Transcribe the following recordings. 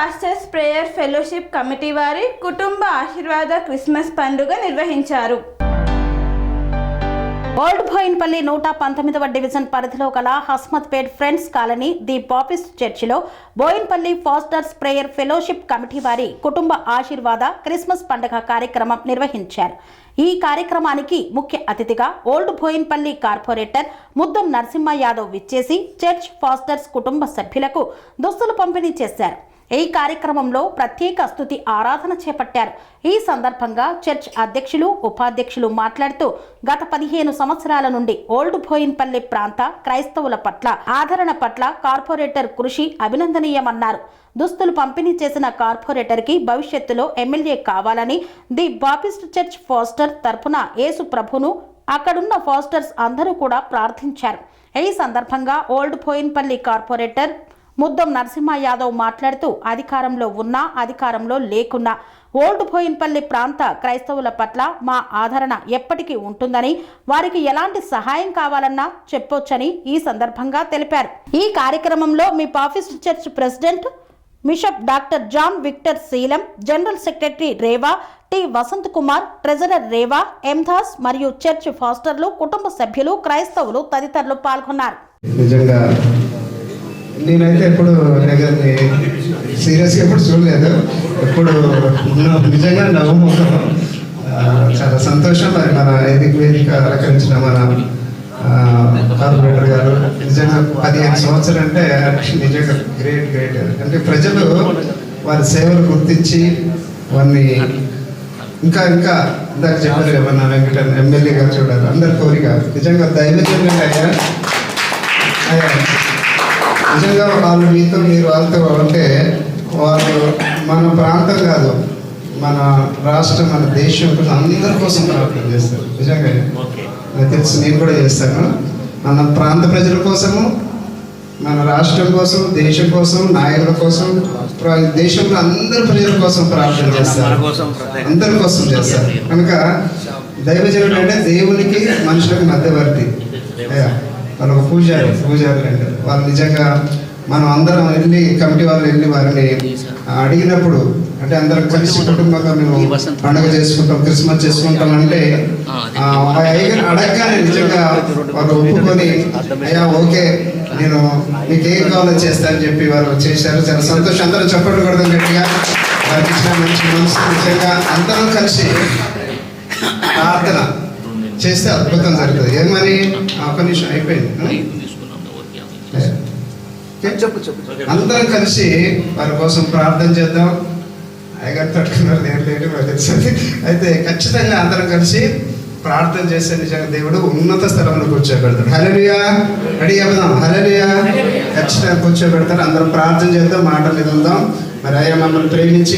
Pastors prayer fellowship committee వారి కుటుంబ ఆశీర్వాద క్రిస్మస్ పండుగ నిర్వహించారు. ఓల్డ్ బోయిన్పల్లి 119వ డివిజన్ పరిధిలో గల Hasmathpet friends colony the Baptist చర్చిలో Bowenpally pastors prayer fellowship committee వారి కుటుంబ ఆశీర్వాద క్రిస్మస్ పండుగ కార్యక్రమం నిర్వహించారు. ఈ కార్యక్రమానికి ముఖ్య అతిథిగా ఓల్డ్ బోయిన్పల్లి కార్పొరేటర్ ముద్దం నరసింహ యాదవ్ విచ్చేసి చర్చ్ ఫాస్టర్స్ కుటుంబ సభ్యులకు దుస్తులు పంపిణీ చేశారు. ఈ కార్యక్రమంలో ప్రత్యేక స్తుతి ఆరాధన చేపట్టారు. ఈ సందర్భంగా చర్చ్ అధ్యక్షులు ఉపాధ్యక్షులు మాట్లాడుతూ గత 15 సంవత్సరాల నుండి ఓల్డ్ బోయిన్పల్లి ప్రాంత క్రైస్తవుల పట్ల ఆదరణ పట్ల కార్పొరేటర్ కృషి అభినందనీయమన్నారు. దుస్తులు పంపిణీ చేసిన కార్పొరేటర్కి భవిష్యత్తులో ఎమ్మెల్యే కావాలని ది బాపిస్ట్ చర్చ్ ఫాస్టర్ తరపున యేసు ప్రభును అక్కడున్న ఫాస్టర్స్ అందరూ కూడా ప్రార్థించారు. ఈ సందర్భంగా ఓల్డ్ బోయిన్పల్లి కార్పొరేటర్ ముద్దం నరసింహ యాదవ్ మాట్లాడుతూ అధికారంలో ఉన్నా అధికారంలో లేకున్నా ఓల్డ్ బోయిన్పల్లి ప్రాంత క్రైస్తవుల పట్ల మా ఆదరణ ఎప్పటికీ ఉంటుందని, వారికి ఎలాంటి సహాయం కావాలన్నా చెప్పొచ్చని ఈ సందర్భంగా తెలిపారు. ఈ కార్యక్రమంలో మీ Baptist church president bishop doctor John Victor Seelam, general secretary రేవా, టి వసంత్ కుమార్, ట్రెజరర్ రేవా, ఎందాస్ మరియు చర్చ్ ఫాస్టర్లు, కుటుంబ సభ్యులు, క్రైస్తవులు తదితరులు పాల్గొన్నారు. నేనైతే ఎప్పుడు నగర్ని సీరియస్గా ఎప్పుడు చూడలేదు. ఎప్పుడు నిజంగా నవ్వుముఖం. చాలా సంతోషం. మరి మన వేదిక అలంకరించిన మన కార్పొరేటర్ గారు నిజంగా 15 సంవత్సరాలు అంటే నిజంగా గ్రేట్. అంటే ప్రజలు వారి సేవలు గుర్తించి వారిని ఇంకా ఇందాక చెప్పారు ఏమన్నా వెంకట ఎమ్మెల్యే గారు చూడాలి అందరి కోరిక. నిజంగా దైవజన్యం అయ్యా నిజంగా వాళ్ళు మీతో మీరు వాళ్ళతో అంటే వాళ్ళు మన ప్రాంతం కాదు, మన రాష్ట్రం, మన దేశం అందరి కోసం ప్రార్థన చేస్తారు. నిజంగా నాకు తెలుసు, నేను కూడా చేస్తాను. మన ప్రాంత ప్రజల కోసము, మన రాష్ట్రం కోసం, దేశం కోసం, నాయకుల కోసం, దేశంలో అందరి ప్రజల కోసం ప్రార్థన చేస్తారు, అందరి కోసం చేస్తారు. కనుక దైవజనుడు అంటే దేవునికి మనుషులకు మధ్యవర్తి. వాళ్ళు ఒక పూజారి అంటారు. వాళ్ళు నిజంగా మనం అందరం వెళ్ళి కమిటీ వాళ్ళు వెళ్ళి వారిని అడిగినప్పుడు అంటే అందరం కలిసి కుటుంబంగా మేము పండుగ చేసుకుంటాం, క్రిస్మస్ చేసుకుంటాం అంటే అడగగానే నిజంగా వాళ్ళు ఒప్పుకొని అయ్యా ఓకే నేను మీకు ఏం కావాలో చేస్తా అని చెప్పి వారు చేశారు. చాలా సంతోషం. అందరం చెప్పడం కూడా గట్టిగా వారికి ఇచ్చిన మంచి మనసు. నిజంగా అందరం కలిసి ప్రార్థన చేస్తే అద్భుతం జరుగుతుంది. ఏమని ఒక నిమిషం అయిపోయింది. అందరం కలిసి వారి కోసం ప్రార్థన చేద్దాం. అయ్యగారు తట్టుకున్నారు, నేను లేని తెలుస్తుంది. అయితే ఖచ్చితంగా అందరం కలిసి ప్రార్థన చేస్తే నిజంగా దేవుడు ఉన్నత స్థలంలో కూర్చోబెడతాడు. హల్లెలూయా. రెడీ అవుదాం. హల్లెలూయా. ఖచ్చితంగా కూర్చోబెడతాడు. అందరం ప్రార్థన చేద్దాం, మాట మీద ఉందాం. మరి అయ్యా మమ్మల్ని ప్రేమించి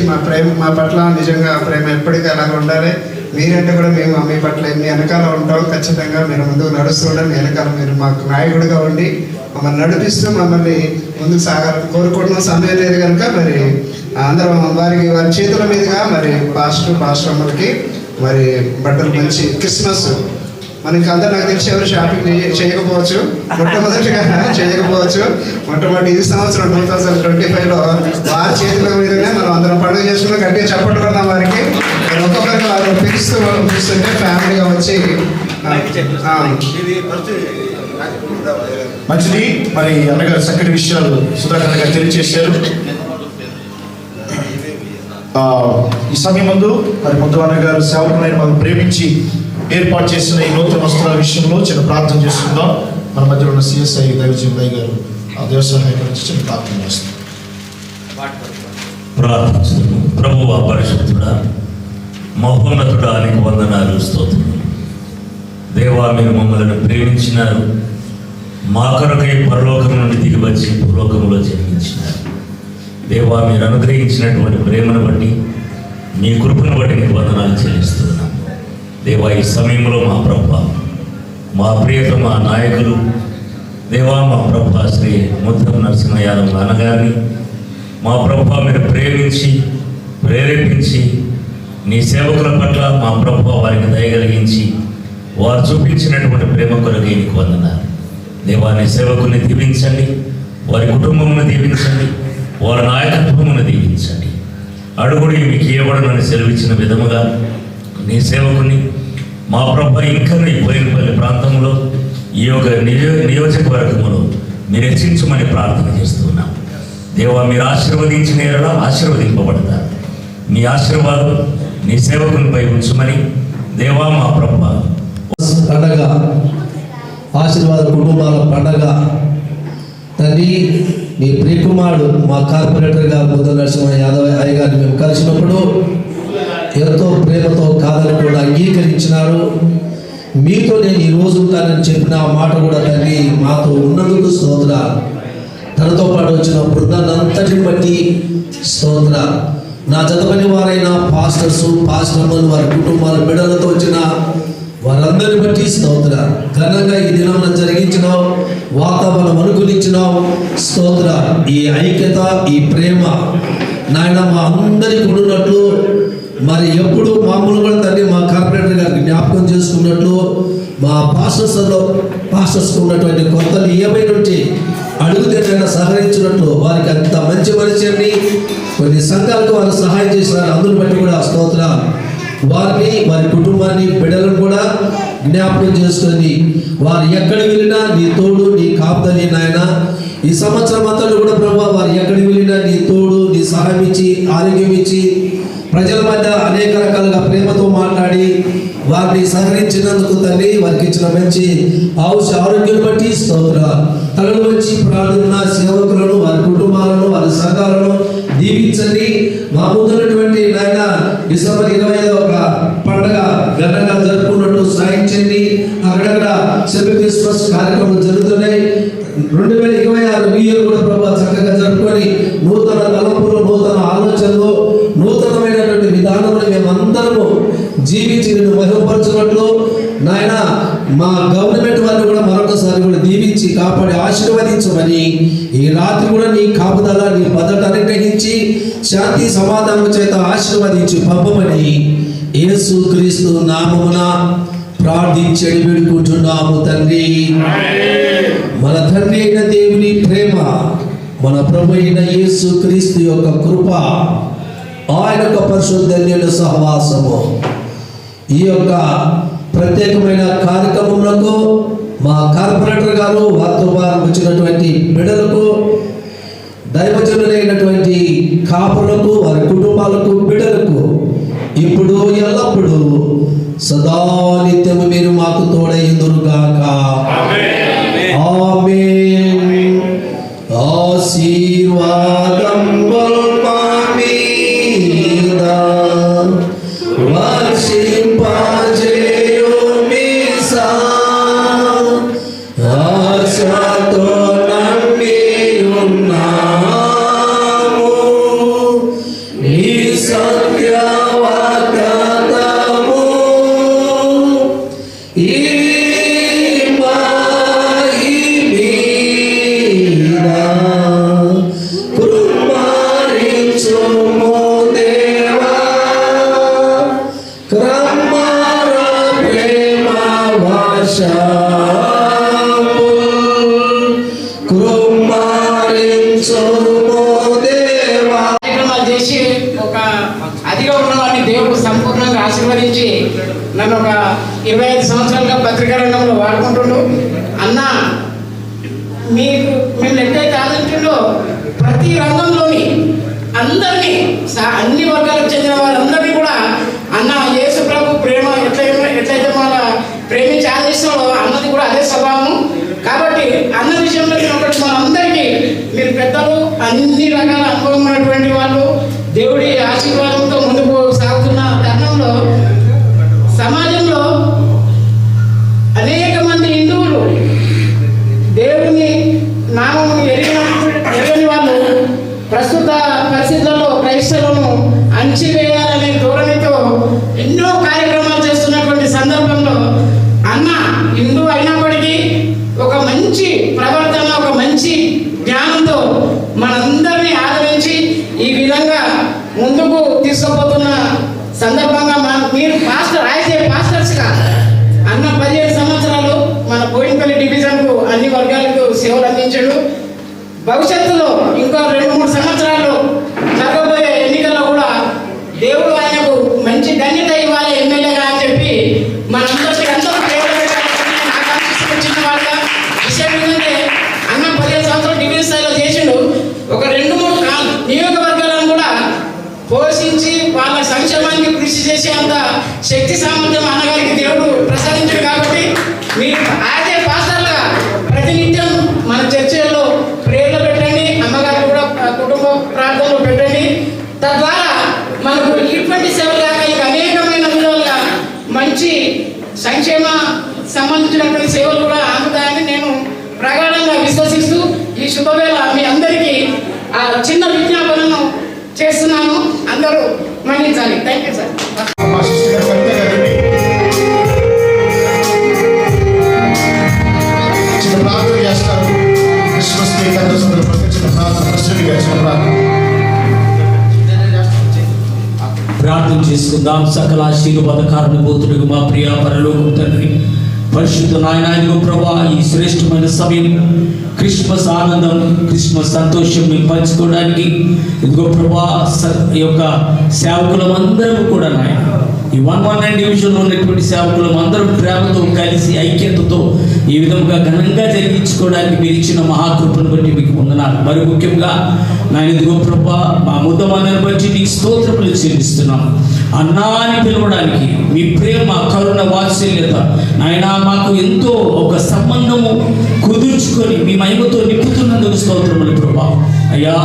మా పట్ల నిజంగా ప్రేమ ఎప్పటికీ అలాగ ఉండాలి. మీరంటే కూడా మేము మీ పట్ల మీ వెనకాల ఉంటాం. ఖచ్చితంగా మీరు ముందుకు నడుస్తూ ఉండాలి. మీ వెనకాల మీరు మాకు నాయకుడిగా ఉండి మమ్మల్ని నడిపిస్తూ మమ్మల్ని ముందుకు సాగాలని కోరుకుంటున్న సమయం లేదు కనుక మరి అందరం వారి చేతుల మీదుగా మరి పాస్టర్ అమ్మలకి మరి బట్టలు మంచి క్రిస్మస్ మనకి అందరూ నాకు తెలిసి ఎవరు షాపింగ్ చేయకపోవచ్చు, మొట్టమొదటి ఈ సంవత్సరం 2025లో వారి చేతుల మీదనే మనం అందరం పండుగ చేసుకున్నాం. గట్టిగా చప్పట్టుకున్నాం వారికి. ఒక్కొక్కరికి వారు పిలుస్తుంటే ఫ్యామిలీగా వచ్చి మంచిది. మరి అన్నగారు చక్కటి విషయాలు సుధాకర్ గారు తెలియజేశారు. ఈ సమయం ముందు మరి ముద్దు అన్నగారు సేవకులైన మనం ప్రేమించి ఏర్పాటు చేసిన ఈ నూతన వస్త్రాల విషయంలో చిన్న ప్రార్థన చేసుకుందాం. మన మధ్యలో ఉన్న సిఎస్ఐ దైవజీవయ్య గారు ఆ దేవసహాయ గురించి చిన్న ప్రార్థన చేస్తాం. ప్రభువా పరిశుద్ధుడా, మహోన్నతుడా, నీకు వందనాలు, స్తోత్రం. దేవా, మీరు మమ్మల్ని ప్రేమించినారు. మా కొరకై పరలోకం నుండి దిగివచ్చి భూలోకంలో జన్మించినారు. దేవా, మీరు అనుగ్రహించినటువంటి ప్రేమను బట్టి, మీ కృపను బట్టి నీకు వందనాలు చెల్లిస్తున్నాం. దేవా, ఈ సమయంలో మా ప్రభువా, మా ప్రియతమ నాయకులు దేవా, మా ప్రభువా శ్రీ ముద్దం నరసింహ యాదవ్ అన్నగారిని మా ప్రభువా మీరు ప్రేమించి ప్రేరేపించి నీ సేవకుల పట్ల మా ప్రభువా వారికి దయగలిగించి వారు చూపించినటువంటి ప్రేమ కొరకై నీకు వందనాలు. దేవా, నీ సేవకుల్ని దీవించండి, వారి కుటుంబంను దీవించండి, వారి నాయకత్వమును దీవించండి. అడుగుడి మీకు ఇవ్వబడనని సెలవిచ్చిన విధముగా నీ సేవకుని మా ప్రభు ఇంకా ఈ బోయినపల్లి ప్రాంతంలో ఈ యొక్క నియోజకవర్గములో మీరు హెచ్చించమని ప్రార్థన చేస్తున్నాం. దేవా, మీరు ఆశీర్వదించిన ఎడల ఆశీర్వదింపబడతారు. మీ ఆశీర్వాదం నీ సేవకునిపై ఉంచమని దేవా మా ప్రభు పండగ ఆశీర్వాద కుటుంబాల పండగ తండ్రి, నీ ప్రియకుమారుడు మా కార్పొరేటర్గా బుద్ధ నరసింహ యాదవ్ అయ్య గారిని మేము కలిసినప్పుడు ఎంతో ప్రేమతో కాదని కూడా అంగీకరించినారు. మీతో నేను ఈరోజు ఉంటానని చెప్పిన ఆ మాట కూడా తండ్రి మాతో ఉన్నందుకు స్తోత్ర. తనతో పాటు వచ్చిన బృందాన్నంతటిని బట్టి స్తోత్ర. నా జతపని వారైన పాస్టర్స్, పాస్టర్లు, వారి కుటుంబాల బిడ్డలతో వచ్చిన వారందరిని బట్టి స్తోత్ర. ఘనంగా ఈ దినం జరిగించినావు, వాతావరణం అనుకూలించినావు స్తోత్ర. ఈ ఐక్యత, ఈ ప్రేమ నాయన మా అందరికి ఉన్నట్లు మరి ఎప్పుడు మామూలు కూడా తండ్రి మా కార్పొరేటర్ గారికి జ్ఞాపకం చేసుకున్నట్లు మా పాస్టర్స్కి ఉన్నటువంటి కొత్తలు ఏమైనా అడిగితే నేను సహకరించినట్లు వారికి అంత మంచి మనిషిని కొన్ని సంఘాలకు వారు సహాయం చేసినారు. అందుని బట్టి కూడా స్తోత్ర. వారిని, వారి కుటుంబాన్ని, బిడ్డలను కూడా జ్ఞాపకం చేసుకొని వారు ఎక్కడికి వెళ్ళినా నీ తోడు, నీ కాపుదలి నాయన. ఈ సంవత్సరం అంతా కూడా ప్రభావ వారు ఎక్కడికి వెళ్ళినా నీ తోడు, నీ సహాయం ఇచ్చి, ఆరోగ్యం ఇచ్చి, ప్రజల మధ్య అనేక రకాలుగా ప్రేమతో మాట్లాడి వారిని సహకరించినందుకు తండ్రి వారికి ఇచ్చిన మంచి ఆరోగ్యం బట్టి స్తోత్ర. తనలో వచ్చి ప్రార్థన సేవకులను, వారి కుటుంబాలను, వారి సంఘాలను దీవించండి. మా ముందున్నటువంటి నాయన డిసెంబర్ 25వ పండుగ ఘనంగా జరుపుకున్నట్టు సాయించండి. అక్కడక్కడ సెల్ఫ్ క్రిస్మస్ కార్యక్రమాలు జరుగుతున్నాయి. 2026 న్యూ ఇయర్ కూడా ప్రభావ చక్కగా జరుపుకొని నూతన తలంపులు, నూతన ఆలోచనలు, నూతనమైనటువంటి విధానంలో మేమందరము జీవించి మహిమపరచున్నట్లు నాయన మా గవర్నమెంట్ వారిని కూడా మరొకసారి కూడా దీవించి కాపాడి ఆశీర్వదించమని, ఈ రాత్రి కూడా నీ కాపుదల, నీ భద్రత అనుగ్రహించి శాంతి సమాధానం చేత ఆశీర్వదించి పంపమని యేసు క్రీస్తు నామమున ప్రార్థించి వేడుకుంటున్నాము తండ్రి. మన తండ్రి అయిన దేవుని ప్రేమ, మన ప్రభు అయిన యేసు క్రీస్తు యొక్క కృప, ఆయన యొక్క పరిశుద్ధ సహవాసము ఈ యొక్క ప్రత్యేకమైన కార్యక్రమంలో మా కార్పొరేటర్ గారు, వారితో వారు వచ్చినటువంటి బిడ్డలకు, దైవజనులైనటువంటి కాపులకు, వారి కుటుంబాలకు, బిడ్డలకు ఇప్పుడు ఎల్లప్పుడూ సదా నిత్యము మీరు మాకు తోడైందురుగాక. ఆమేన్. ఆశీర్వాదం చేసి ఒక అదిగా ఉన్నవాడిని దేవుడు సంపూర్ణంగా ఆశీర్వదించి నన్ను ఒక 25 సంవత్సరాలుగా పత్రికా రంగంలో వాడుకుంటుండు. అన్న మేము ఎక్కడైతే ఆలోచించిండో ప్రతి రంగంలోని అందరినీ, అన్ని వర్గాలకు చెందిన వారందరినీ కూడా అన్న యేసు ప్రభు ప్రేమ ఎట్లయితే మన ప్రేమించి ఆదేశంలో అన్నది కూడా అదే స్వభావము. కాబట్టి అన్న విషయంలో ఒకటి మనందరికీ మీరు పెద్దలు, అన్ని రకాల అనుభవం ఉన్నటువంటి వాళ్ళు, దేవుడి ఆశీర్వాదంతో ముందుకు సాగుతున్న తరుణంలో సమాజంలో అనేక మంది హిందువులు దేవుని నామం ఎరగని వాళ్ళు ప్రస్తుత పరిస్థితుల్లో క్రైస్తవులను అణచివేయాలనే ధోరణితో ఎన్నో కార్యక్రమాలు చేస్తున్నటువంటి సందర్భంలో అన్న హిందూ అయినప్పటికీ ఒక మంచి ప్రవర్తన, ఒక మంచి జ్ఞానంతో మనందరినీ ఆదరించి ఈ విధంగా ముందుకు తీసుకుపోతున్న సందర్భంగా మీరు పాస్టర్స్గా అన్న 15 సంవత్సరాలు మన బోయినపల్లి డివిజన్కు అన్ని వర్గాలకు సేవలు అందించాడు. భవిష్యత్తులో ఇంకో 2-3 సంవత్సరాలు శక్తి సామర్థ్యం అన్నగారికి దేవుడు ప్రసాదించాడు. కాబట్టి మీరు యాజ్ ఏ పాస్టర్గా ప్రతినిత్యం మన చర్చల్లో ప్రేయర్లు పెట్టండి, అమ్మగారు కూడా కుటుంబ ప్రార్థనలు పెట్టండి. తద్వారా మనకు ఇటువంటి సేవలు కాక ఇంకా అనేకమైన విధాలుగా మంచి సంక్షేమ సంబంధించినటువంటి సేవలు కూడా అందుతాయని నేను ప్రగాఢంగా విశ్వసిస్తూ ఈ శుభవేళ మీ అందరికీ ఆ చిన్న విజ్ఞాపనను చేస్తున్నాను. అందరూ మన్నించాలి. Thank you sir. చిన్న ప్రార్థన చేస్తారు. క్రిస్మస్ డే చిన్న ప్రార్థన ప్రెసిడెంట్ గారు చిన్న ప్రార్థన చేసుకుందాం. సకల ఆశీర్వాద కారణభూతుడికి మా ప్రియ పరలోకపు తండ్రి, పరిశుద్ధ నాయనాయకు ప్రభా, ఈ శ్రేష్టమైన సమయం క్రిస్మస్ ఆనందం, క్రిస్మస్ సంతోషం మేము పంచుకోవడానికి ఇదిగో ప్రభా ఈ యొక్క సేవకులమందరం కూడా నాయన ఈ 119 డివిజన్లో ఉన్నటువంటి సేవకులం అందరం ప్రేమతో కలిసి ఐక్యతతో ఈ విధంగా ఘనంగా జరిగించుకోవడానికి మీరు ఇచ్చిన మహాకృపను బట్టి మీకు వందనాలు. మరి ముఖ్యంగా నాయన ఇదిగో ప్రభా మా ముద్దమందరిని బట్టి నీకు స్తోత్రములు చెల్లిస్తున్నాం. అన్నా అని పిలవడానికి మీ ప్రేమ, కరుణ, వాత్సల్యత నాయన మాకు ఎంతో ఒక సంబంధము కుదుర్చుకొని మీ మహిమతో నింపుతున్నందుకు స్తోత్రములు ప్రభా. అయ్యా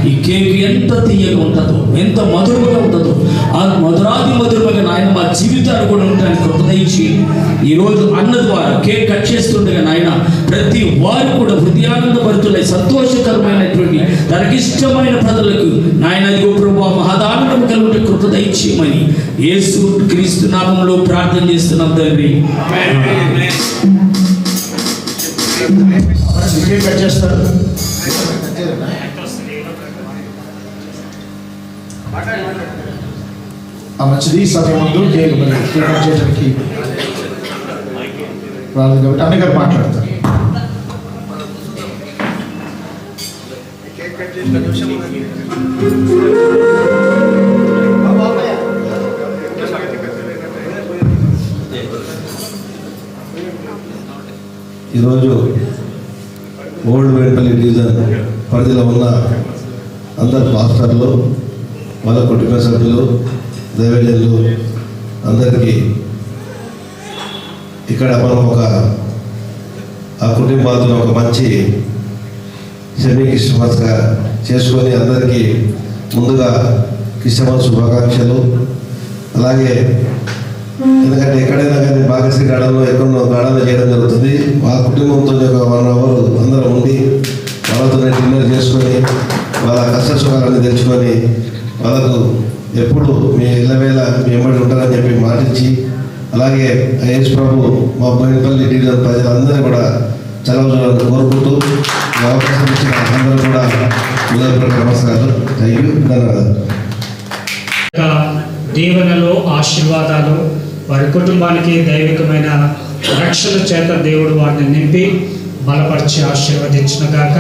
ఈ కేక్ ఎంత తీయగా ఉంటుందో, ఎంత మధురముగా ఉంటుందో, ఆ మధురాది మధురముగా నాయన మా జీవితాలు కూడా ఉండడానికి కృపదయించి ఈరోజు అన్న ద్వారా కేక్ కట్ చేస్తుండగా నాయన ప్రతి వారు కూడా హృదయానందభరితులై సంతోషకరమైనటువంటి తనకిష్టమైన ప్రజలకు నాయన ఇదిగో ప్రభు మహదానందం కలుగుట కృపదయించమని యేసు క్రీస్తు నామములో ప్రార్థన చేస్తున్నాం తండ్రి. మంచిది. సమయం ముందు కేక్ చేయడానికి రాలేదు కాబట్టి అన్నగారు మాట్లాడతారు. ఈరోజు ఓల్డ్ వేడపల్లి డివిజన్ పరిధిలో ఉన్న అందరు పాస్టర్లు, వాళ్ళ కుటుంబ సభ్యులు, దైవజనులు అందరికీ ఇక్కడ మనం ఆ కుటుంబాలతో ఒక మంచి సెమీ క్రిస్మస్గా చేసుకొని అందరికీ ముందుగా క్రిస్మస్ శుభాకాంక్షలు. అలాగే ఎందుకంటే ఎక్కడైనా కానీ భాగశ్రీ గార్డెన్లో ఎక్కడో గార్డెన్లో చేయడం జరుగుతుంది. ఆ కుటుంబంతో ఒక 1 అవర్ అందరం ఉండి వాళ్ళతో డిన్నర్ చేసుకొని వాళ్ళ కష్ట సుఖాలను తెచ్చుకొని వాళ్ళకు ఎప్పుడు మీ ఇళ్ళవేళ మీ ఎమ్మడి ఉంటారని చెప్పి మాటించి, అలాగే యేసు ప్రభు మా బోయినపల్లి డివిజన్ ప్రజలందరినీ కూడా చదవాలని కోరుకుంటూ అవకాశం ఇచ్చిన అందరూ కూడా ఉదయపూర్వక నమస్కారాలు. Thank you. ధన్యవాదాలు. దీవెనలు, ఆశీర్వాదాలు వారి కుటుంబానికి దైవికమైన రక్షణ చేత దేవుడు వారిని నింపి బలపరిచి ఆశీర్వదించిన గాక.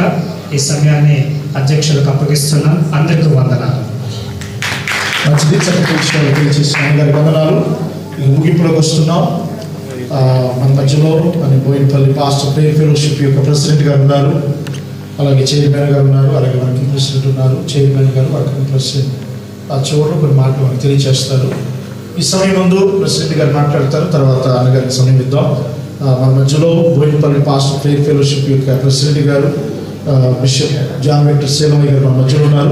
ఈ సమయాన్ని అధ్యక్షులకు అప్పగిస్తున్నాం. అందరికీ వందనాలు. మంచిది. చక్కటి విషయాలు తెలియజేసిన అందరి వందనాలు. ముగింపులోకి వస్తున్నాం. మన మధ్యలో మన బోయినపల్లి పాస్టర్ ప్రేయర్ ఫెలోషిప్ యొక్క ప్రెసిడెంట్ గారు ఉన్నారు, అలాగే చైర్మన్ గారు ఉన్నారు, అలాగే మనకి ప్రెసిడెంట్ ఉన్నారు, చైర్మన్ గారు, అలాగే ప్రెసిడెంట్ ఆ చివరిలో కొన్ని మాటలు మనకు తెలియజేస్తారు. ఈ సమయం ముందు ప్రెసిడెంట్ గారు మాట్లాడతారు, తర్వాత అన్నగారికి సమయం ఇద్దాం. మన మధ్యలో బోయినపల్లి పాస్టర్ ప్రేయర్ ఫెలోషిప్ యొక్క ప్రెసిడెంట్ గారు బిషప్ జాన్ వెంకట సేలమయ్య గారు మన మధ్యలో ఉన్నారు.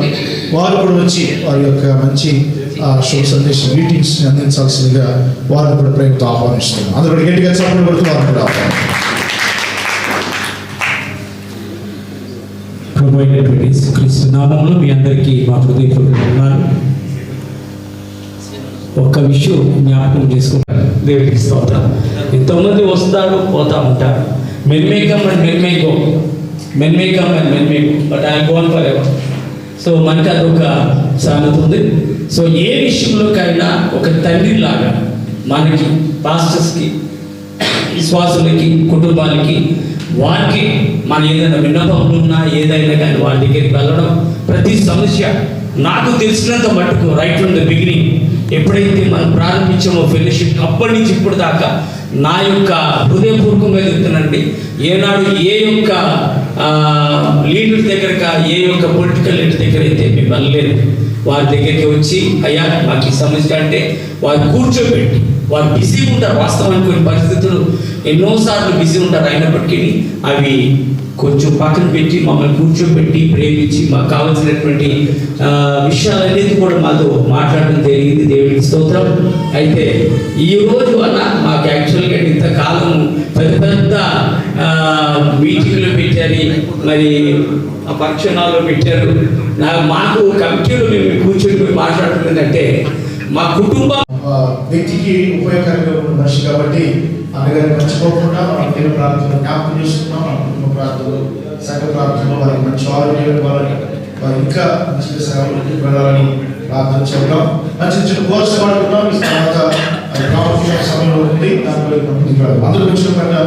వారు కూడా వచ్చి వారి యొక్క మంచి శుభ సందేశ మీటింగ్స్ని అందించాల్సిందిగా వారిని కూడా ప్రేమతో ఆహ్వానిస్తున్నాం. అందరూ కూడా గట్టిగా చప్పట్లు కొడుతూ వారిని కూడా ఆహ్వానిస్తున్నాం. ప్రభు అయినటువంటి క్రీస్తు నామములో మీ అందరికీ మా హృదయపూర్వక వందనాలు. ఒక్క విషయం జ్ఞాపకం చేసుకుంటారు. దేవుడికి స్తోత్రం. ఎంతోమంది వస్తారు, పోతా ఉంటారు. Men may come and men may go, men may come and men may go, but I gone for ever. So మనకి అదొక సామెత ఉంది. సో ఏ విషయంలోకైనా ఒక తండ్రి లాగా మనకి పాస్టర్స్కి, విశ్వాసులకి, కుటుంబాలకి, వారికి మన ఏదైనా విన్నపములు ఉన్నా ఏదైనా కానీ వాళ్ళ దగ్గరికి వెళ్ళడం, ప్రతి సమస్య నాకు తెలిసినంత మటుకు రైట్ ఫ్రమ్ ద బిగినింగ్ ఎప్పుడైతే మనం ప్రారంభించామో ఫెలోషిప్, అప్పటి నుంచి ఇప్పుడు దాకా నా యొక్క హృదయపూర్వకంగా చెప్తున్నానండి, ఏనాడు ఏ యొక్క లీడర్ దగ్గరక, ఏ యొక్క పొలిటికల్ లీడర్ దగ్గర అయితే మేము వెళ్ళలేదు. వారి దగ్గరికి వచ్చి అయ్యా మాకు ఈ సమస్య అంటే వారు కూర్చోబెట్టి వారు బిజీ ఉంటారు. వాస్తవానికి కొన్ని పరిస్థితులు ఎన్నోసార్లు బిజీ ఉంటారు. అయినప్పటికీ అవి కొంచెం పక్కన పెట్టి మమ్మల్ని కూర్చోబెట్టి ప్రేమించి మాకు కావాల్సినటువంటి విషయాలన్నిటి కూడా మాతో మాట్లాడడం జరిగింది. దేవుడికి స్తోత్రం. అయితే ఈరోజు అన్న మాకు యాక్చువల్గా ఇంతకాలం పెద్ద పెద్ద మీటింగ్లు పెట్టారు, మరి ఫంక్షన్ హాల్లో పెట్టారు. మాకు కమిటీలో మేము కూర్చొని మాట్లాడుతుందంటే మా కుటుంబం వ్యక్తికి ఉపయోగకరంగా ఉన్న మనిషి కాబట్టి అన్నగారిని మర్చిపోకుండా మనం దేవుని ప్రార్థనలో జ్ఞాపకం చేసుకున్నాం. మన కుటుంబ ప్రార్థనలు, సంఘ ప్రార్థనలో వారికి మంచి ఆరోగ్యం ఇవ్వాలని, వారు ఇంకా మంచి సేవలకు వెళ్ళాలని ప్రార్థన చేద్దాం. మంచి చిన్న కోర్స్ పడుతున్నాం. ఈ తర్వాత ప్రాముఖ్యమైన సమయంలో ఉంది, దానిలో అందరూ వచ్చిన కన్నా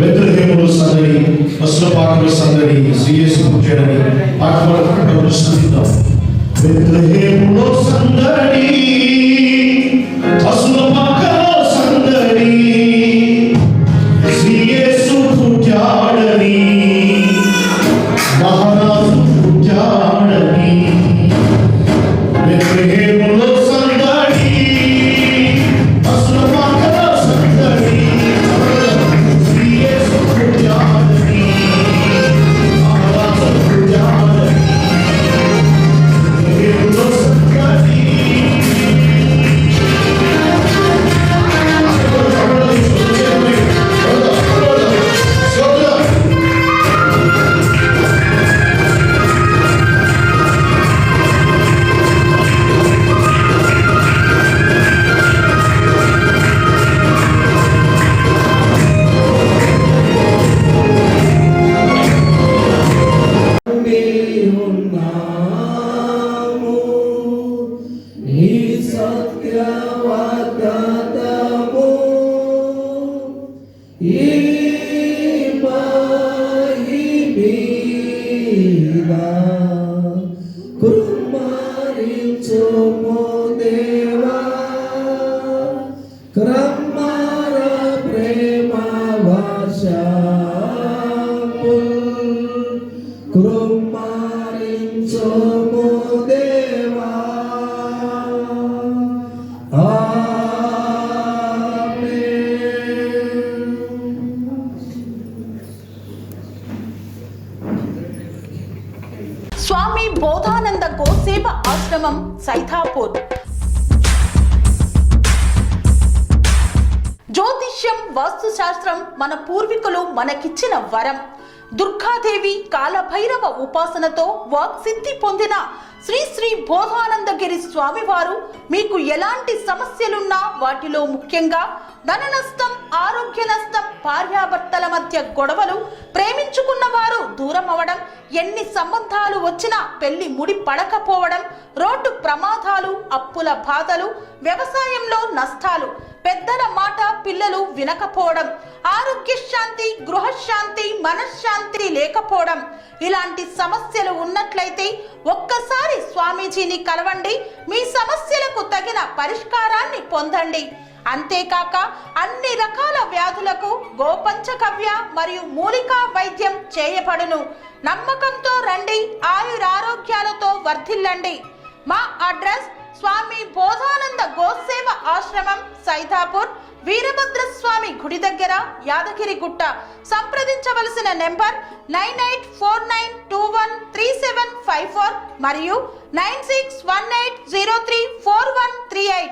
బెత్లెహేములో సందడి, బస్సుల పాటలో సందడి, శ్రీయేసు పుట్టాడని పాట పాడుకుంటూ స్తుతిద్దాం. బెత్లెహేములో సందడి, బస్సుల పాటలో సందడి, శ్రీయేసు పుట్టాడని, మహారాజు పుట్టాడని. బెత్లెహేములో సందడి, బస్సుల పాటలో సందడి, శ్రీయేసు పుట్టాడని, మహారాజు పుట్టాడని. బెత్లెహేములో సందడి. స్వామి బోధానంద గోసేవ ఆశ్రమం సైథాపూర్. జ్యోతిష్యం, వాస్తుశాస్త్రం మన పూర్వీకులు మనకిచ్చిన వరం. దుర్గాదేవి, కాలభైరవ ఉపాసనతో వాక్సిద్ధి పొందిన శ్రీ శ్రీ బోధానందగిరి స్వామివారు మీకు ఎలాంటి సమస్యలున్నా, వాటిలో ముఖ్యంగా ధన నష్టం, ఆరోగ్య నష్టం, భార్యాభర్తల మధ్య గొడవలు, ప్రేమించుకున్న వారు దూరం అవడం, ఎన్ని సంబంధాలు వచ్చినా పెళ్లి ముడి పడకపోవడం, రోడ్డు ప్రమాదాలు, అప్పుల బాధలు, వ్యవసాయంలో నష్టాలు, పెద్దల మాట పిల్లలు వినకపోవడం, ఆరోగ్య శాంతి, గృహశాంతి, మనశ్శాంతి లేకపోవడం, ఇలాంటి సమస్యలు ఉన్నట్లయితే ఒక్కసారి స్వామీజీని కలవండి. మీ సమస్యలకు తగిన పరిష్కారాన్ని పొందండి. అంతేకాక అన్ని రకాల వ్యాధులకు గోపంచగవ్య మరియు మూలికా వైద్యం చేయబడును. నమ్మకంతో రండి, ఆయురారోగ్యాలతో వర్ధిల్లండి. మా అడ్రస్ స్వామి బోధానంద గోసేవ ఆశ్రమం, సైథాపూర్, వీరభద్రస్వామి గుడి దగ్గర, యాదగిరిగుట్ట. సంప్రదించవలసిన నెంబర్ 9849213754 మరియు 9618034138.